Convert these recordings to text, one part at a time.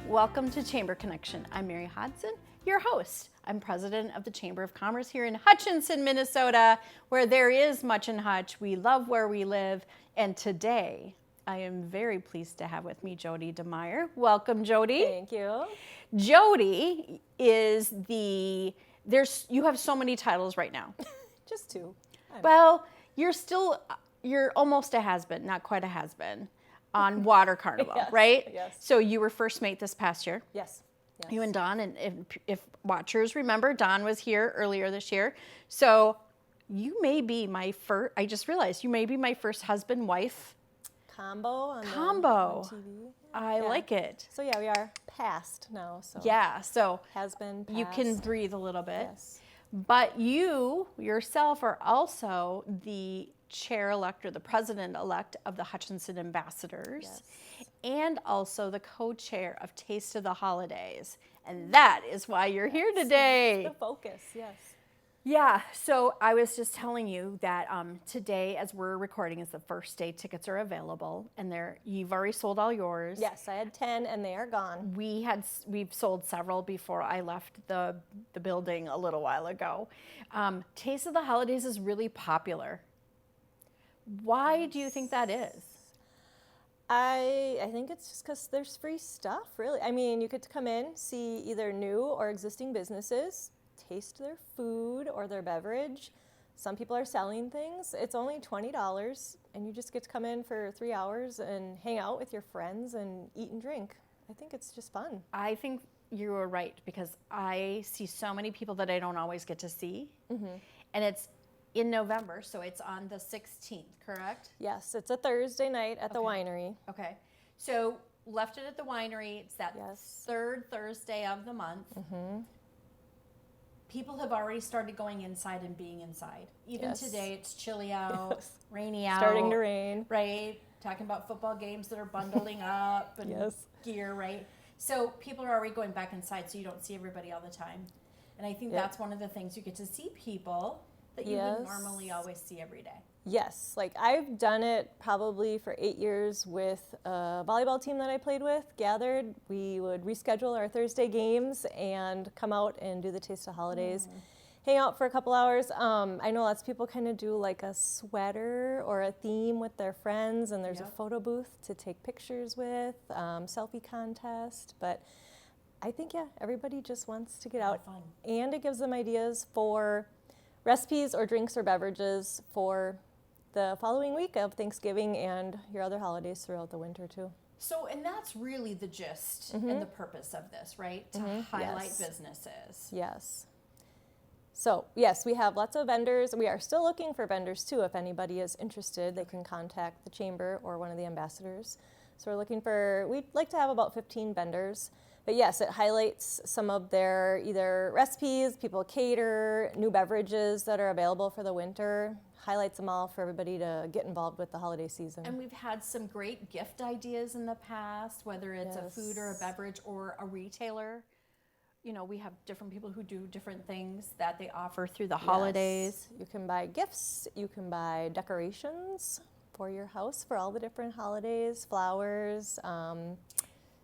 Welcome to Chamber Connection. I'm Mary Hodson, your host. I'm president of the Chamber of Commerce here in Hutchinson, Minnesota, where there is much in Hutch. We love where we live. And today, I am very pleased to have with me Jody DeMeyer. Welcome, Jody. Thank you. Jody is you have so many titles right now. Just two. Well, you're almost a has-been, not quite a has-been, on Water Carnival, Yes, right? yes. So you were first mate this past year. Yes. You and Don, and if watchers remember, Don was here earlier this year. So you may be my first, I just realized, you may be my first husband-wife Combo on TV. I like it. So yeah, we are past now. So Yeah, so has been past. you can breathe a little bit. Yes. But you yourself are also the chair-elect or the president-elect of the Hutchinson Ambassadors, Yes. and also the co-chair of Taste of the Holidays. And that is why you're here today. The focus, yes. Yeah, so I was just telling you that today, as we're recording, is the first day tickets are available, and you've already sold all yours. Yes, I had 10 and they are gone. We've sold several before I left the building a little while ago. Taste of the Holidays is really popular. Why do you think that is? I think it's just because there's free stuff, really. I mean, you could come in, see either new or existing businesses, taste their food or their beverage. Some people are selling things. It's only $20, and you just get to come in for 3 hours and hang out with your friends and eat and drink. I think it's just fun. I think you were right, because I see so many people that I don't always get to see. Mm-hmm. And it's in November, so it's on the 16th, correct? Yes, it's a Thursday night at the winery. Okay. So left it at the winery. It's that Yes. third Thursday of the month. Mm-hmm. People have already started going inside and being inside. Even Yes. today, it's chilly out, rainy out. Starting to rain. Right. Talking about football games that are bundling up and Yes. gear, right? So people are already going back inside, so you don't see everybody all the time. And I think Yep. that's one of the things, you get to see people that you Yes. would normally always see every day. Yes, like I've done it probably for 8 years with a volleyball team that I played with, gathered. We would reschedule our Thursday games and come out and do the Taste of Holidays. Hang out for a couple hours. I know lots of people kind of do like a sweater or a theme with their friends, and there's a Yep. photo booth to take pictures with, selfie contest. But I think, yeah, everybody just wants to get out. Fun. And it gives them ideas for recipes or drinks or beverages for the following week of Thanksgiving and your other holidays throughout the winter too. So, and that's really the gist and the purpose of this, right? To highlight Yes. businesses. Yes. So, yes, we have lots of vendors. We are still looking for vendors too. If anybody is interested, they can contact the chamber or one of the ambassadors. So we'd like to have about 15 vendors. But yes, it highlights some of their either recipes, people cater, new beverages that are available for the winter, highlights them all for everybody to get involved with the holiday season. And we've had some great gift ideas in the past, whether it's a food or a beverage or a retailer. You know, we have different people who do different things that they offer through the holidays. Yes. You can buy gifts, you can buy decorations for your house for all the different holidays, flowers.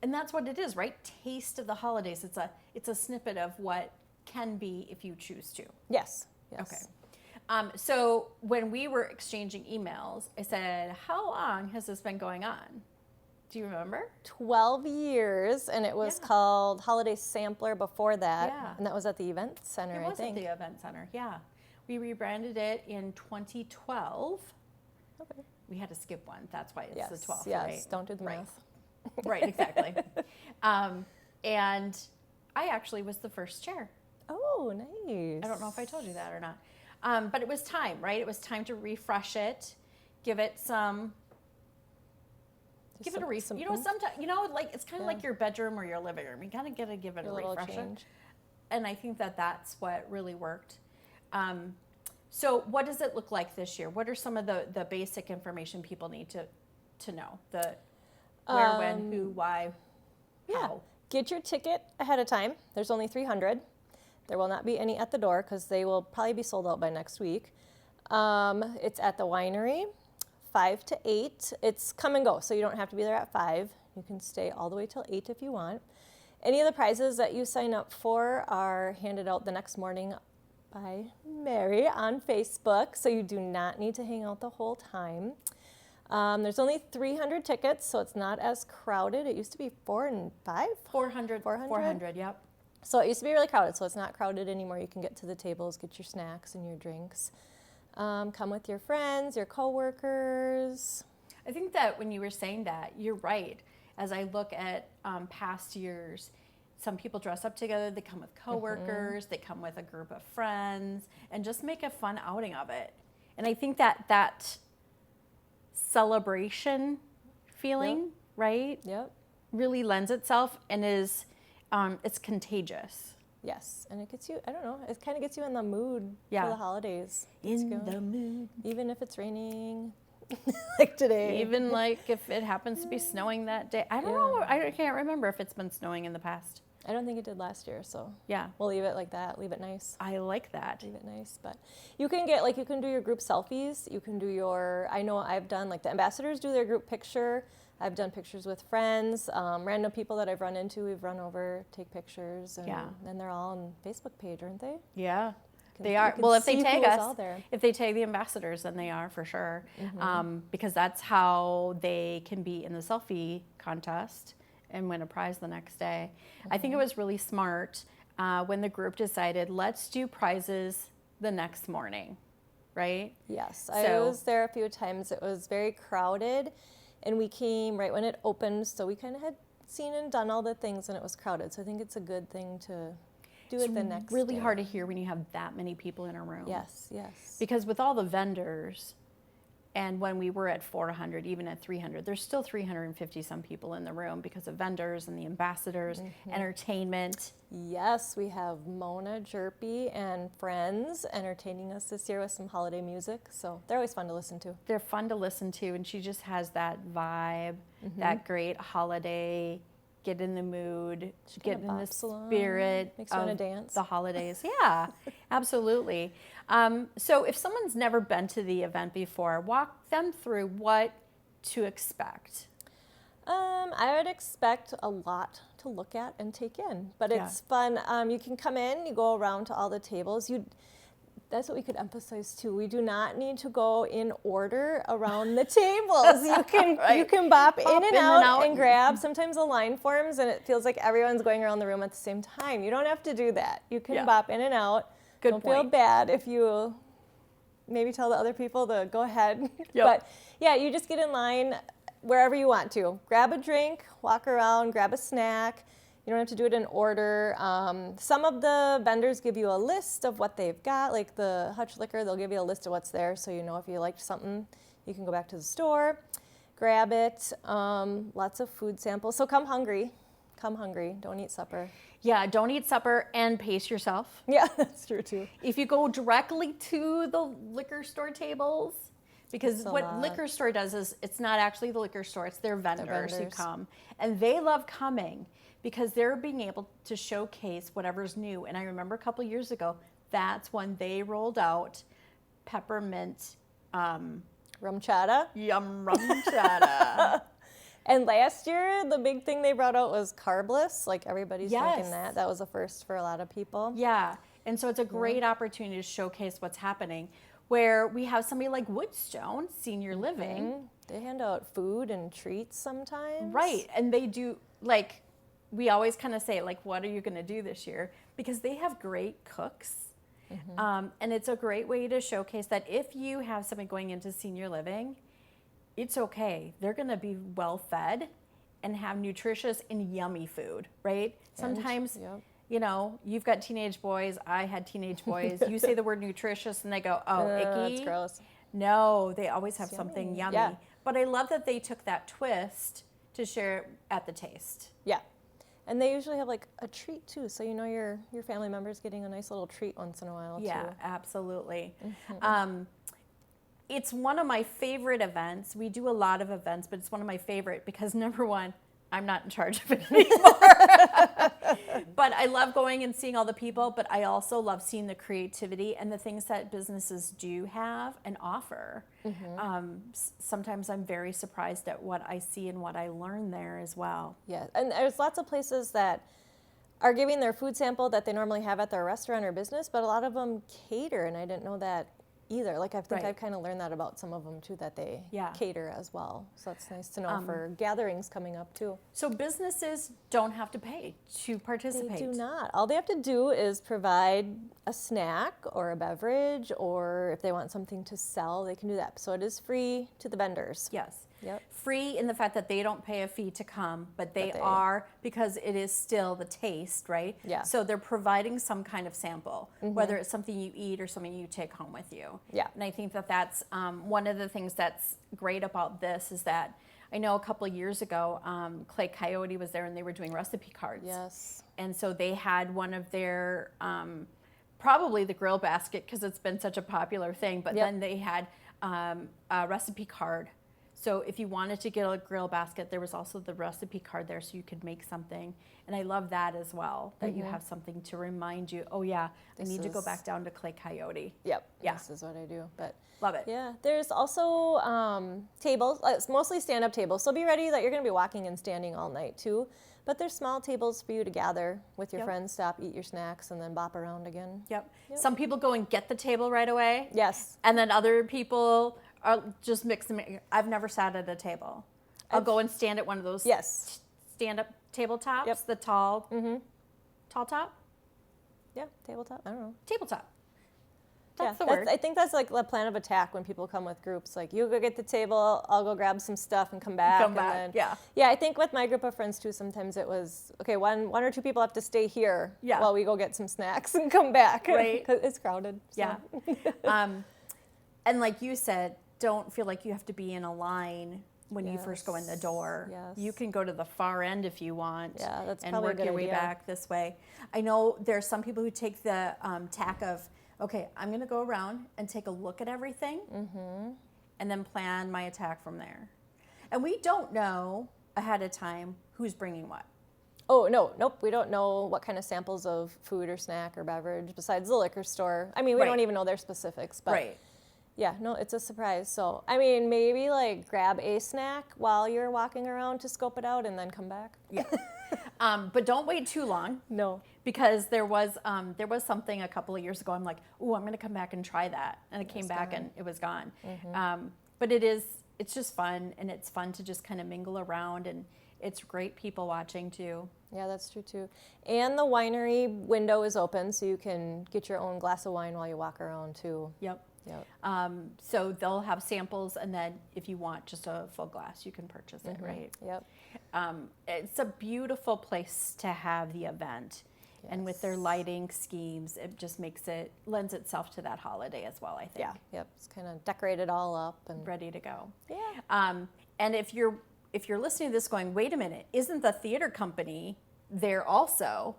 And that's what it is, right? Taste of the Holidays. It's a snippet of what can be if you choose to. Yes. Okay. So when we were exchanging emails, I said, how long has this been going on? Do you remember? 12 years, and it was Yeah. called Holiday Sampler before that. Yeah. And that was at the event center, It was I think. at the event center, yeah. We rebranded it in 2012. Okay. We had to skip one. That's why it's Yes, the 12th, yes. right? Don't do the Right. math. Right, exactly. And I actually was the first chair. Oh, nice. I don't know if I told you that or not. But it was time, right? It was time to refresh it, give it some, give it a refresh. You know, sometimes, like it's kind of like your bedroom or your living room. You kind of got to give it a little refresher. change. And I think that that's what really worked. So what does it look like this year? What are some of the basic information people need to know? The where, when, who, why, how? Get your ticket ahead of time. There's only 300. There will not be any at the door because they will probably be sold out by next week. It's at the winery, 5 to 8. It's come and go, so you don't have to be there at 5. You can stay all the way till 8 if you want. Any of the prizes that you sign up for are handed out the next morning by Mary on Facebook, so you do not need to hang out the whole time. There's only 300 tickets, so it's not as crowded. It used to be 4 and 5? 400, 400, yep. So it used to be really crowded, so it's not crowded anymore. You can get to the tables, get your snacks and your drinks. Come with your friends, your coworkers. I think that when you were saying that, you're right. As I look at past years, some people dress up together, they come with coworkers, they come with a group of friends, and just make a fun outing of it. And I think that celebration feeling, right, Yep. really lends itself and is, it's contagious. Yes, and it gets you, I don't know, it kind of gets you in the mood Yeah. for the holidays. In the mood. Even if it's raining, like today. Even like if it happens to be snowing that day. I don't know, I can't remember if it's been snowing in the past. I don't think it did last year, so Yeah, we'll leave it like that, leave it nice. I like that. Leave it nice, but you can get, like, you can do your group selfies, you can do your, I know I've done, like, the ambassadors do their group picture, I've done pictures with friends, random people that I've run into, we've run over, take pictures, and Yeah. then they're all on Facebook page, aren't they? Yeah, can- they you are. can Well, if they see tag who's us, all there. if they tag the ambassadors, then they are for sure, because that's how they can be in the selfie contest and win a prize the next day. I think it was really smart when the group decided, let's do prizes the next morning, right? Yes, I So- was there a few times. It was very crowded, and we came right when it opened, so we kind of had seen and done all the things, and it was crowded. So I think it's a good thing to do it the next Really day. hard to hear when you have that many people in a room. Yes, yes. Because with all the vendors, and when we were at 400, even at 300, there's still 350 some people in the room because of vendors and the ambassadors, entertainment. Yes, we have Mona Jerpy and friends entertaining us this year with some holiday music, so they're always fun to listen to. They're fun to listen to, and she just has that vibe, that great holiday, get in the mood, get in the bops along, spirit makes you wanna of dance. the holidays. Yeah, absolutely. So if someone's never been to the event before, walk them through what to expect. I would expect a lot to look at and take in, but Yeah. it's fun. You can come in, you go around to all the tables. That's what we could emphasize too. We do not need to go in order around the tables. You can you can bop in and out and grab. Sometimes the line forms and it feels like everyone's going around the room at the same time. You don't have to do that. You can bop in and out. Good Don't feel point. bad if you maybe tell the other people to go ahead. Yep. But yeah, you just get in line wherever you want to. Grab a drink, walk around, grab a snack. You don't have to do it in order. Some of the vendors give you a list of what they've got, like the Hutch Liquor, they'll give you a list of what's there so you know if you liked something, you can go back to the store, grab it. Lots of food samples. So come hungry. Come hungry. Don't eat supper. Yeah, don't eat supper and pace yourself. Yeah, that's true too. If you go directly to the liquor store tables, because It's a what lot. liquor store does is it's not actually the liquor store, it's their vendors who vendors. come. And they love coming because they're being able to showcase whatever's new. And I remember a couple years ago, that's when they rolled out peppermint Rum chata. yum rum chata. And last year, the big thing they brought out was carbless. Like everybody's Yes. drinking that. That was a first for a lot of people. Yeah, and so it's a great opportunity to showcase what's happening. Where we have somebody like Woodstone Senior Living, They hand out food and treats sometimes. right? And they do, like, we always kind of say, like, what are you going to do this year? Because they have great cooks. And it's a great way to showcase that if you have somebody going into senior living, it's okay. They're going to be well fed and have nutritious and yummy food, right? Sometimes, yep. you know, you've got teenage boys. I had teenage boys. You say the word nutritious and they go, oh, icky. That's gross. No, they always have something yummy. Yeah. But I love that they took that twist to share it at the taste. Yeah. And they usually have like a treat too, so you know your family member's getting a nice little treat once in a while Yeah, too. absolutely. It's one of my favorite events. We do a lot of events, but it's one of my favorite because number one, I'm not in charge of it anymore. But I love going and seeing all the people, but I also love seeing the creativity and the things that businesses do have and offer. Sometimes I'm very surprised at what I see and what I learn there as well. Yeah, and there's lots of places that are giving their food sample that they normally have at their restaurant or business, but a lot of them cater, and I didn't know that either. Like, I think Right. I've kind of learned that about some of them too, that they Yeah. cater as well. So that's nice to know for gatherings coming up too. So businesses don't have to pay to They participate. do not. All they have to do is provide a snack or a beverage, or if they want something to sell, they can do that. So it is free to the vendors. Yes. Yep. Free in the fact that they don't pay a fee to come, but they they- are, because it is still the taste, right? Yeah. So they're providing some kind of sample, whether it's something you eat or something you take home with you. Yeah. And I think that that's one of the things that's great about this is that I know a couple of years ago, Clay Coyote was there and they were doing recipe cards. Yes. And so they had one of their, probably the grill basket because it's been such a popular thing, but Yep. then they had a recipe card. So if you wanted to get a grill basket, there was also the recipe card there so you could make something. And I love that as well, that you have something to remind you, oh yeah, I This need to go is- back down to Clay Coyote. Yep. Yeah. This is what I do. But Love it. yeah, there's also tables. It's mostly stand-up tables. So be ready that you're going to be walking and standing all night too. But there's small tables for you to gather with your Yep. friends, stop, eat your snacks, and then bop around again. Yep. Some people go and get the table right away. Yes. And then other people are just mix them. I've never sat at a table. I'll go and stand at one of those Yes. stand-up tabletops, Yep. the tall top? Yeah. Tabletop. I don't know. Tabletop. That's Yeah, the word. I think that's like the plan of attack when people come with groups. Like, you go get the table, I'll go grab some stuff and come back. Come back, yeah. Yeah, I think with my group of friends too, sometimes it was, okay, one or two people have to stay here Yeah. while we go get some snacks and come back. Right. 'Cause it's crowded. So. Yeah. And like you said, don't feel like you have to be in a line when you first go in the door. Yes. You can go to the far end if you want. Yeah, that's and probably a work good your way idea. back this way. I know there's some people who take the tack of, okay, I'm going to go around and take a look at everything and then plan my attack from there. And we don't know ahead of time who's bringing what. Oh, no, nope. We don't know what kind of samples of food or snack or beverage besides the liquor store. I mean, we Right. don't even know their specifics. But Right. yeah, no, it's a surprise. So, I mean, maybe like grab a snack while you're walking around to scope it out and then come back. Yeah. But don't wait too long. No. Because there was something a couple of years ago. I'm like, oh, I'm going to come back and try that, and I came back and it was gone. But it's just fun, and it's fun to just kind of mingle around, and it's great people watching too. Yeah, that's true too. And the winery window is open, so you can get your own glass of wine while you walk around too. Yep. Yep. So they'll have samples, and then if you want just a full glass, you can purchase it, right? Yep. It's a beautiful place to have the event. And with their Yes. lighting schemes, it just lends itself to that holiday as well, I think. Yeah. Yep. It's kind of decorated all up and Ready to go. yeah. And if you're listening to this going, wait a minute, isn't the theater company there also?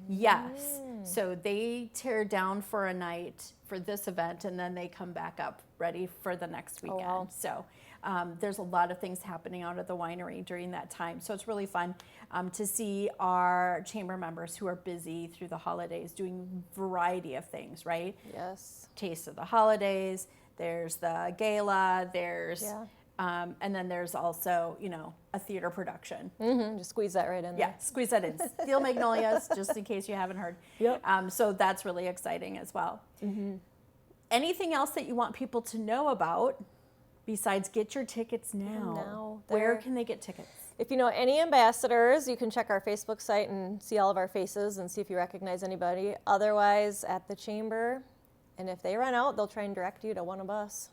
Yes. So they tear down for a night for this event, and then they come back up ready for the next weekend. wow. So there's a lot of things happening out at the winery during that time. So it's really fun to see our chamber members who are busy through the holidays doing variety of things, right? Yes. Taste of the holidays, there's the gala, there's Yeah. and then there's also, a theater production. Just squeeze that right in Yeah, there. squeeze that in. Steel Magnolias, just in case you haven't heard. Yep. So that's really exciting as well. Anything else that you want people to know about besides get your tickets now? Now, Where they're- can they get tickets? If you know any ambassadors, you can check our Facebook site and see all of our faces and see if you recognize anybody. Otherwise, at the chamber. And if they run out, they'll try and direct you to one of us.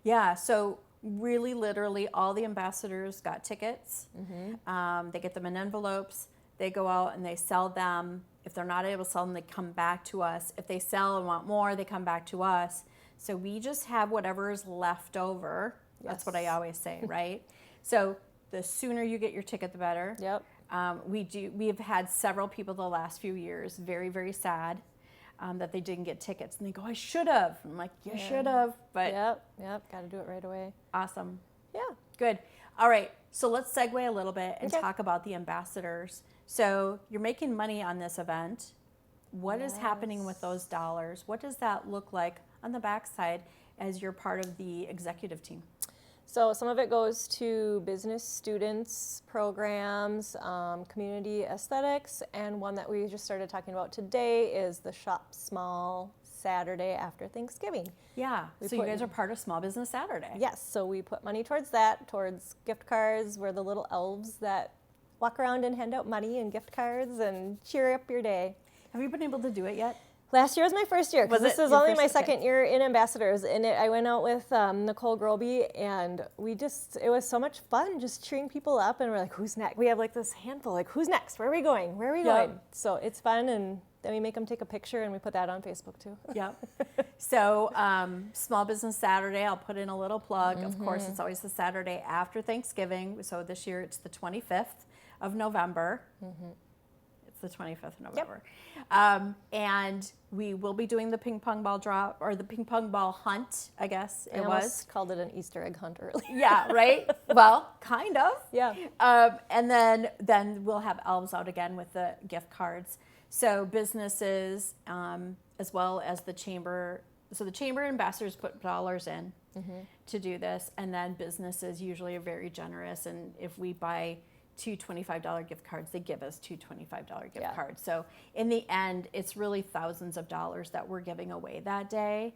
Yeah, so really literally all the ambassadors got tickets. They get them in envelopes. They go out and they sell them. If they're not able to sell them, they come back to us. If they sell and want more, they come back to us. So we just have whatever is left over. That's what I Yes. always say, right? So the sooner you get your ticket, the better. Yep. We have had several people the last few years very, very sad that they didn't get tickets. And they go, I should have. I'm like, you should have. But Yep. Got to do it right away. awesome. Yeah. Good. All right. So let's segue a little bit and Okay. talk about the ambassadors. So you're making money on this event. What is happening with those dollars? What does that look like on the backside as you're part of the executive team? So some of it goes to business students, programs, community aesthetics, and one that we just started talking about today is the Shop Small Saturday after Thanksgiving. Yeah. So you guys are part of Small Business Saturday. Yes, so we put money towards that, towards gift cards. We're the little elves that walk around and hand out money and gift cards and cheer up your day. Have you been able to do it yet? Last year was my first year, because Was this it is your only first? my Okay. second year in Ambassadors, and I went out with Nicole Groby, and it was so much fun just cheering people up, and we're like, who's next? We have like this handful, like, who's next? Where are we going? Where are we Yep. going? So it's fun, and then we make them take a picture, and we put that on Facebook too. Yep. So Small Business Saturday, I'll put in a little plug. Of course, it's always the Saturday after Thanksgiving. So this year it's the 25th of November. It's the 25th of November. And we will be doing the ping pong ball drop, or the ping pong ball hunt, I guess I it almost was. called it an Easter egg hunt earlier. Yeah, right? Well, kind of. Yeah. And then we'll have elves out again with the gift cards. So businesses, as well as the chamber. So the chamber ambassadors put dollars in to do this, and then businesses usually are very generous. And if we buy two $25 gift cards, they give us two $25 gift cards. So in the end, it's really thousands of dollars that we're giving away that day.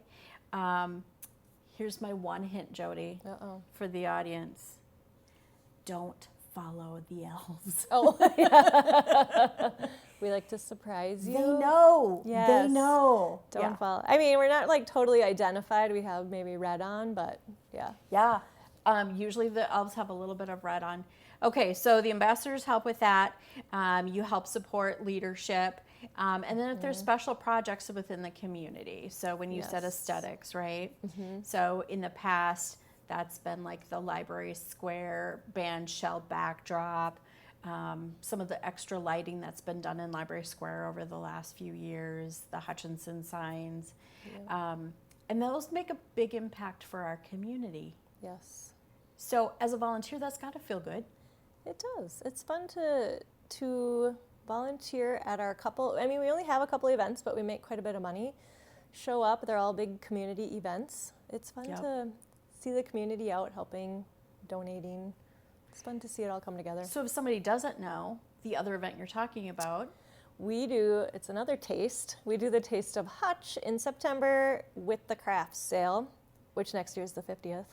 Here's my one hint, Jody, for the audience: don't follow the elves. Oh, yeah. We like to surprise you. They know. Yes. They know. Don't follow. I mean, we're not like totally identified. We have maybe red on, but yeah. Yeah. Usually the elves have a little bit of red on. Okay, so the ambassadors help with that. You help support leadership. And then if there's special projects within the community. So when you said aesthetics, right? So in the past, that's been like the library square, band shell backdrop, some of the extra lighting that's been done in Library Square over the last few years, the Hutchinson signs. And those make a big impact for our community. Yes. So as a volunteer, that's got to feel good. It does. It's fun to volunteer at our couple. I mean, we only have a couple events, but we make quite a bit of money. Show up. They're all big community events. It's fun to see the community out, helping, donating. It's fun to see it all come together. So if somebody doesn't know the other event you're talking about, it's another taste. We do the Taste of Hutch in September with the crafts sale, which next year is the 50th.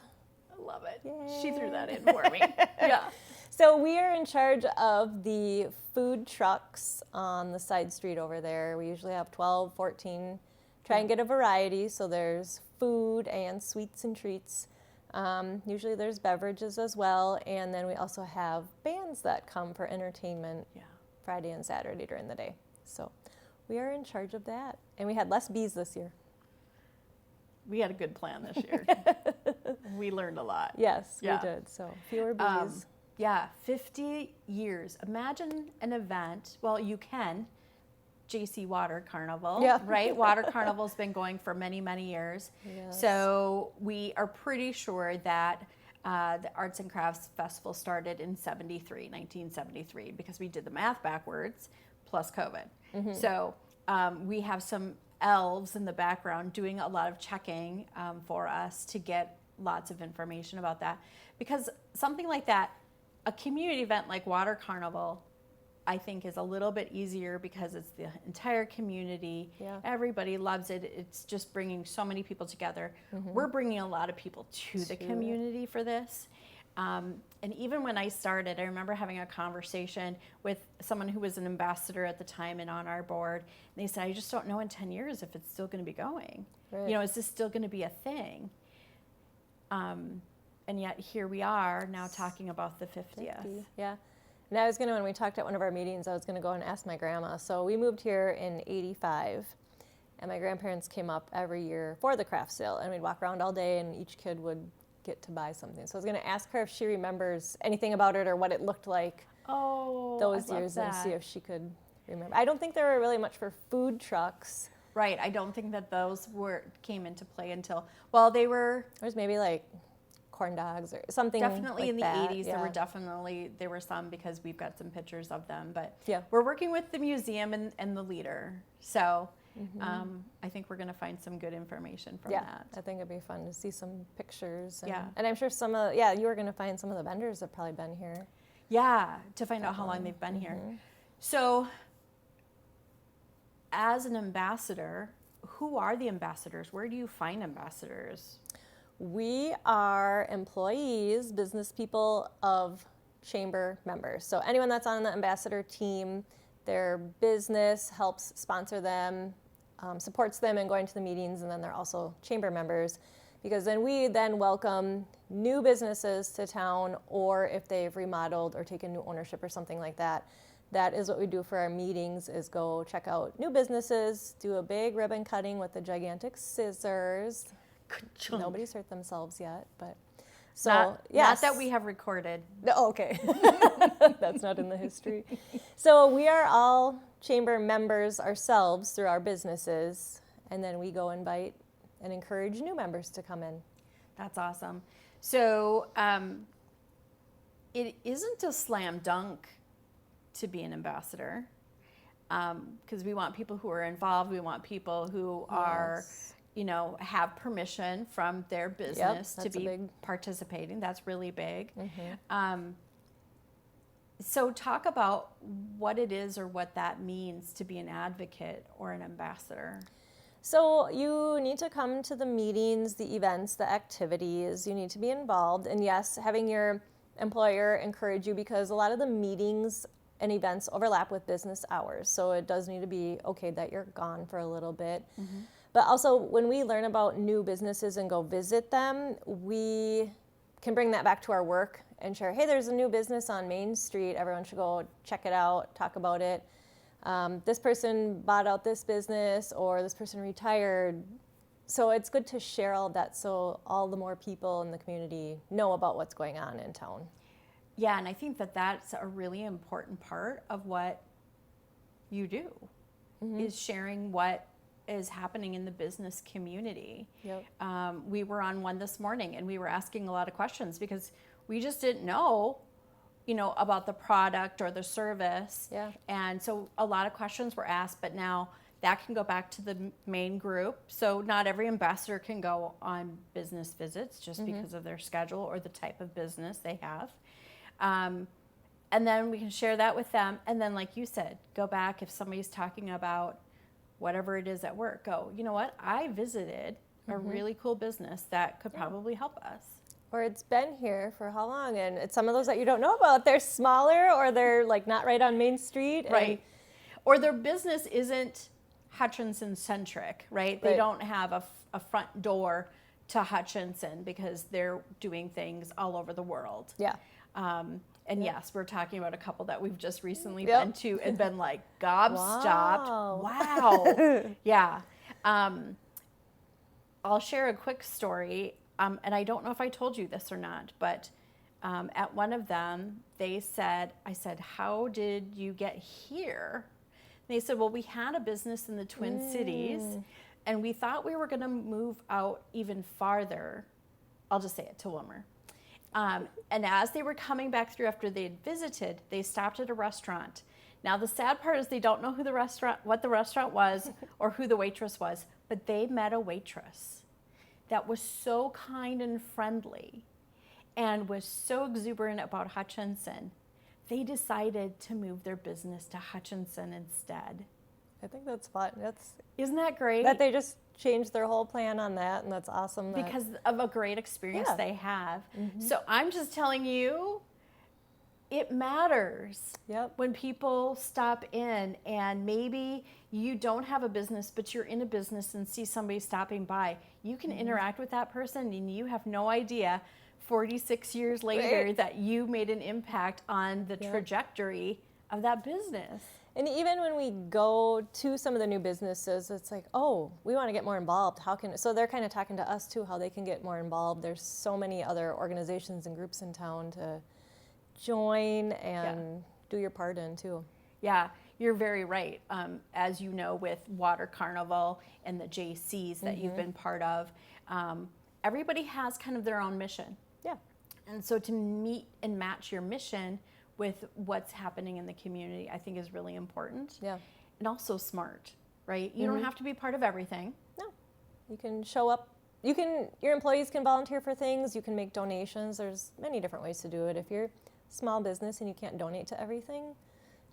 I love it. Yay. She threw that in for me. Yeah. So we are in charge of the food trucks on the side street over there. We usually have 12, 14. Try and get a variety, so there's food and sweets and treats. Usually there's beverages as well, and then we also have bands that come for entertainment Friday and Saturday during the day. So we are in charge of that. And we had less bees this year. We had a good plan this year. We learned a lot. Yes, Yeah. we did. So fewer bees. 50 years. Imagine an event. Well, you can. JC Water Carnival, right? Water Carnival's been going for many, many years. Yes. So we are pretty sure that the Arts and Crafts Festival started in 1973, because we did the math backwards, plus COVID. So we have some elves in the background doing a lot of checking for us to get lots of information about that. Because something like that, a community event like Water Carnival, I think is a little bit easier because it's the entire community. Yeah. Everybody loves it. It's just bringing so many people together. We're bringing a lot of people to the community for this. And even when I started, I remember having a conversation with someone who was an ambassador at the time and on our board. And they said, I just don't know in 10 years if it's still going to be going. Right. You know, is this still going to be a thing? And yet here we are now talking about the 50th. Yeah. And I was when we talked at one of our meetings, I was going to go and ask my grandma. So we moved here in '85, and my grandparents came up every year for the craft sale, and we'd walk around all day, and each kid would get to buy something. So I was going to ask her if she remembers anything about it or what it looked like those years, and see if she could remember. I don't think there were really much for food trucks. Right. I don't think that those came into play until, well, they were... There was maybe like corn dogs or something definitely like in the that. 80s. There were some, because we've got some pictures of them. But Yeah. we're working with the museum and the leader. So I think we're going to find some good information from Yeah, that. I think it'd be fun to see some pictures. And, Yeah. and I'm sure you were going to find some of the vendors that probably been here. Yeah, to find out how long they've been here. So, as an ambassador, who are the ambassadors? Where do you find ambassadors? We are employees, business people of chamber members. So anyone that's on the ambassador team, their business helps sponsor them, supports them in going to the meetings, and then they're also chamber members, because then we welcome new businesses to town, or if they've remodeled or taken new ownership or something like that. That is what we do for our meetings, is go check out new businesses, do a big ribbon cutting with the gigantic scissors. Ka-chunk. Nobody's hurt themselves yet, but so Not yes. that we have recorded. No, okay. That's not in the history. So we are all chamber members ourselves through our businesses, and then we go invite and encourage new members to come in. That's awesome. So it isn't a slam dunk to be an ambassador, because we want people who are involved. We want people who are, have permission from their business to be participating. That's really big. So talk about what it is or what that means to be an advocate or an ambassador. So you need to come to the meetings, the events, the activities. You need to be involved. And yes, having your employer encourage you, because a lot of the meetings and events overlap with business hours. So it does need to be okay that you're gone for a little bit. But also, when we learn about new businesses and go visit them, we can bring that back to our work and share, hey, there's a new business on Main Street. Everyone should go check it out, talk about it. This person bought out this business, or this person retired. So it's good to share all of that, so all the more people in the community know about what's going on in town. Yeah, and I think that that's a really important part of what you do, is sharing what is happening in the business community. Yep. We were on one this morning, and we were asking a lot of questions because we just didn't know, about the product or the service. Yeah. And so a lot of questions were asked, but now that can go back to the main group. So not every ambassador can go on business visits just because of their schedule or the type of business they have. And then we can share that with them. And then, like you said, go back if somebody's talking about whatever it is at work, go, you know what? I visited a really cool business that could probably help us. Or it's been here for how long? And it's some of those that you don't know about. They're smaller, or they're like not right on Main Street. Right. Or their business isn't Hutchinson centric, right? They don't have a front door to Hutchinson because they're doing things all over the world. Yeah. And yes, we're talking about a couple that we've just recently been to and been like gobstopped. Wow. Yeah. I'll share a quick story. And I don't know if I told you this or not, but at one of them, I said, how did you get here? And they said, well, we had a business in the Twin Cities, and we thought we were going to move out even farther. I'll just say it, to Wilmer. And as they were coming back through after they'd visited, they stopped at a restaurant. Now, the sad part is they don't know what the restaurant was or who the waitress was, but they met a waitress that was so kind and friendly and was so exuberant about Hutchinson. They decided to move their business to Hutchinson instead. I think that's fun. Isn't that great? That they just changed their whole plan on that, and that's awesome. Because of a great experience they have. So I'm just telling you, it matters when people stop in, and maybe you don't have a business, but you're in a business and see somebody stopping by. You can interact with that person, and you have no idea 46 years later that you made an impact on the trajectory of that business. And even when we go to some of the new businesses, it's like, oh, we want to get more involved. So they're kind of talking to us too, how they can get more involved. There's so many other organizations and groups in town to join and do your part in too. Yeah, you're very right. As you know, with Water Carnival and the JCs that you've been part of, everybody has kind of their own mission. Yeah. And so to meet and match your mission with what's happening in the community, I think is really important. Yeah. And also smart. right? You don't have to be part of everything. No, you can show up. Your employees can volunteer for things. You can make donations. There's many different ways to do it. If you're a small business and you can't donate to everything,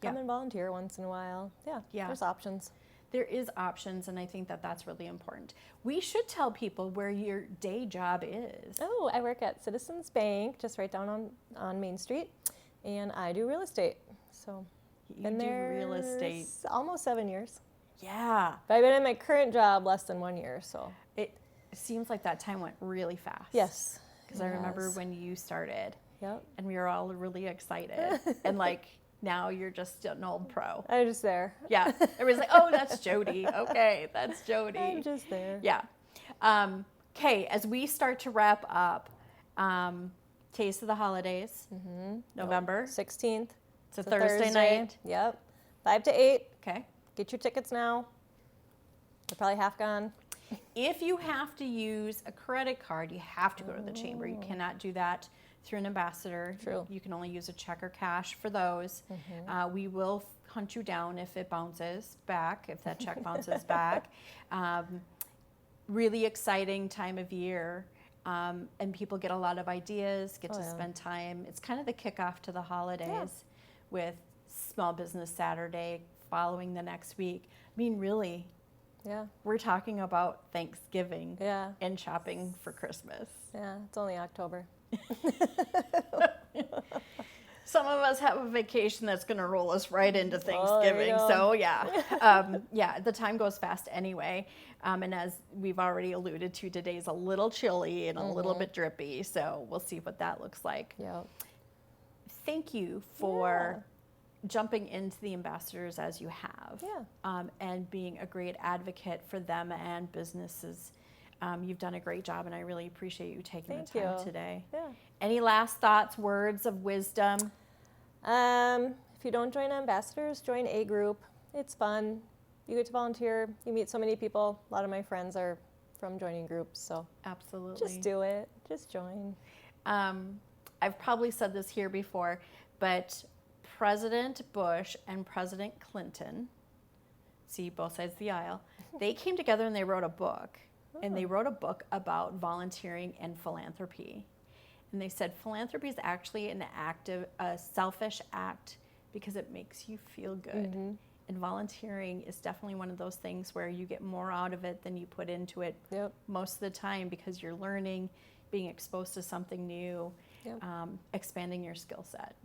come and volunteer once in a while. Yeah, there's options. There is options, and I think that that's really important. We should tell people where your day job is. Oh, I work at Citizens Bank, just right down on Main Street, and I do real estate. So, You do real estate. Almost 7 years. Yeah. But I've been in my current job less than 1 year, so. It seems like that time went really fast. Yes. Because I remember when you started, Yep. and we were all really excited, and like now you're just an old pro. I'm just there. Yeah, everybody's like, oh, that's Jody. Okay, that's Jody. I'm just there. Yeah. Okay, as we start to wrap up, Taste of the Holidays, November 16th. It's a Thursday night. Yep. 5 to 8. Okay. Get your tickets now. They're probably half gone. If you have to use a credit card, you have to go to the chamber. You cannot do that through an ambassador. True. You can only use a check or cash for those. We will hunt you down if it bounces back, if that check bounces back. Really exciting time of year. And people get a lot of ideas, get to spend time. It's kind of the kickoff to the holidays with Small Business Saturday following the next week. I mean, really, we're talking about Thanksgiving and shopping for Christmas. Yeah, it's only October. Some of us have a vacation that's going to roll us right into Thanksgiving. Oh, So the time goes fast anyway. And as we've already alluded to, today's a little chilly and a little bit drippy. So we'll see what that looks like. Yep. Thank you for jumping into the ambassadors as you have, and being a great advocate for them and businesses. You've done a great job, and I really appreciate you taking the time today. Yeah. Any last thoughts, words of wisdom? If you don't join ambassadors, join A group. It's fun. You get to volunteer. You meet so many people. A lot of my friends are from joining groups, so Absolutely. just do it. Just join. I've probably said this here before, but President Bush and President Clinton, see both sides of the aisle, they came together and they wrote a book. And they wrote a book about volunteering and philanthropy. And they said philanthropy is actually a selfish act because it makes you feel good. And volunteering is definitely one of those things where you get more out of it than you put into it most of the time, because you're learning, being exposed to something new, expanding your skill set.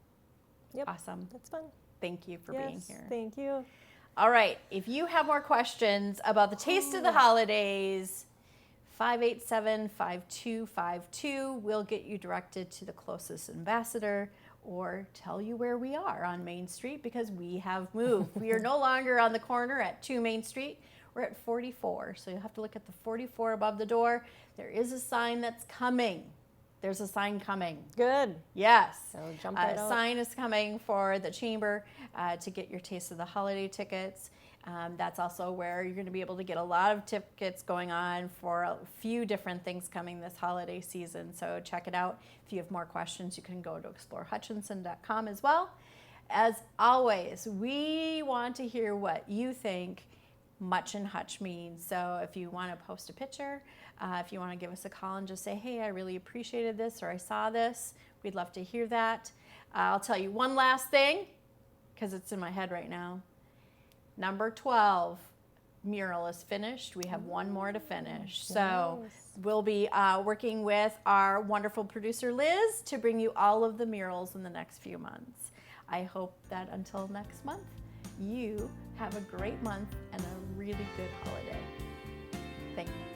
Awesome. That's fun. Thank you for being here. Thank you. All right. If you have more questions about the Taste of the Holidays, 587-5252 will get you directed to the closest ambassador or tell you where we are on Main Street, because we have moved. We are no longer on the corner at 2 Main Street. We're at 44. So you'll have to look at the 44 above the door. There is a sign that's coming. There's a sign coming. Good. Yes. So jump right out. A sign is coming for the chamber to get your Taste of the Holiday tickets. That's also where you're going to be able to get a lot of tickets going on for a few different things coming this holiday season. So check it out. If you have more questions, you can go to explorehutchinson.com as well. As always, we want to hear what you think Much and Hutch means. So if you want to post a picture, if you want to give us a call and just say, hey, I really appreciated this, or I saw this, we'd love to hear that. I'll tell you one last thing, because it's in my head right now. Number 12 mural is finished. We have one more to finish. So we'll be working with our wonderful producer, Liz, to bring you all of the murals in the next few months. I hope that until next month, you have a great month and a really good holiday. Thank you.